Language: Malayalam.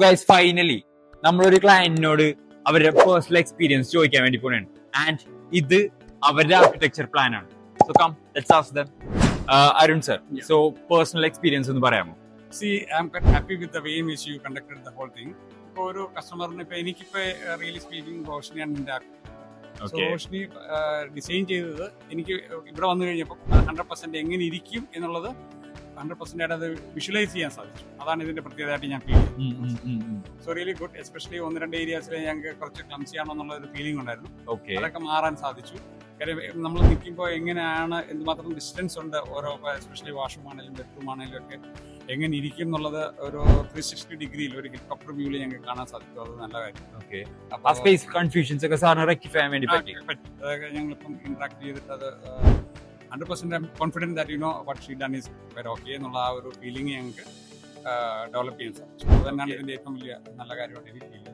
ഗൈസ് ഫൈനലി നമ്മളൊരു ക്ലയന്റിനോട് അവരുടെ പേഴ്സണൽ എക്സ്പീരിയൻസ് ചോദിക്കാൻ വേണ്ടി പോണാണ്. ആൻഡ് ഇത് അവരുടെ ആർക്കിടെക്ചർ പ്ലാൻ ആണ്. So come let's ask them. Arun sir, so personal experience ഒന്ന് പറയാമോ? See, I'm quite happy with the way in which you conducted the whole thing. ഇപ്പോൾ ഒരു കസ്റ്റമറിന് ഇപ്പൊ എനിക്കിപ്പോ റിയലി സ്പീക്കിംഗ് റോഷിനിയാണ് എൻ്റെ സോ റോഷിനി ഡിസൈൻ ചെയ്തത് എനിക്ക് ഇവിടെ വന്നു കഴിഞ്ഞപ്പോൾ 100% എങ്ങനെ ഇരിക്കും എന്നുള്ളത് 100% ആയിട്ട് അത് വിഷ്വലൈസ് ചെയ്യാൻ സാധിച്ചു. അതാണ് ഇതിന്റെ പ്രത്യേകതയായിട്ട് ഞാൻ ഫീൽ ചെയ്തത്. So really good. എസ്പെഷ്യലി 1-2 ഏരിയാസിൽ ഞങ്ങൾക്ക് കുറച്ച് ക്ലംസി ആണോ എന്നുള്ള ഒരു ഫീലിംഗ് ഉണ്ടായിരുന്നു. അതൊക്കെ മാറാൻ സാധിച്ചു. കാര്യം നമ്മൾ നിൽക്കുമ്പോൾ എങ്ങനെയാണ് എന്തുമാത്രം ഡിസ്റ്റൻസ് ഉണ്ട് ഓരോ, എസ്പെഷ്യലി വാഷ്റൂം ആണെങ്കിലും ബെഡ്റൂം ആണെങ്കിലും ഒക്കെ എങ്ങനെ ഇരിക്കും എന്നുള്ളത് ഒരു 360 ഡിഗ്രിയിൽ ഒരു ഹെലികോപ്റ്റർ വ്യൂവിൽ ഞങ്ങൾക്ക് കാണാൻ സാധിക്കും. അത് നല്ല കാര്യം. സ്പേസ് കൺഫ്യൂഷൻസ് ഒക്കെ സാറിന് റെക്ടിഫൈ ചെയ്യാൻ വേണ്ടി പറ്റി. അതൊക്കെ ഞങ്ങളിപ്പം ഇന്ററാക്ട് ചെയ്തിട്ട് അത് 100% confident that you know what she done is very okay എന്നുള്ള ആ ഒരു ഫീലിംഗ് ഞങ്ങൾക്ക് ഡെവലപ്പ് ചെയ്യാൻ സാധിച്ചു. അത് തന്നെയാണ് ഇതിന്റെ ഏറ്റവും വലിയ നല്ല കാര്യമായിട്ട് എനിക്ക് ഫീൽ ചെയ്യുന്നത്.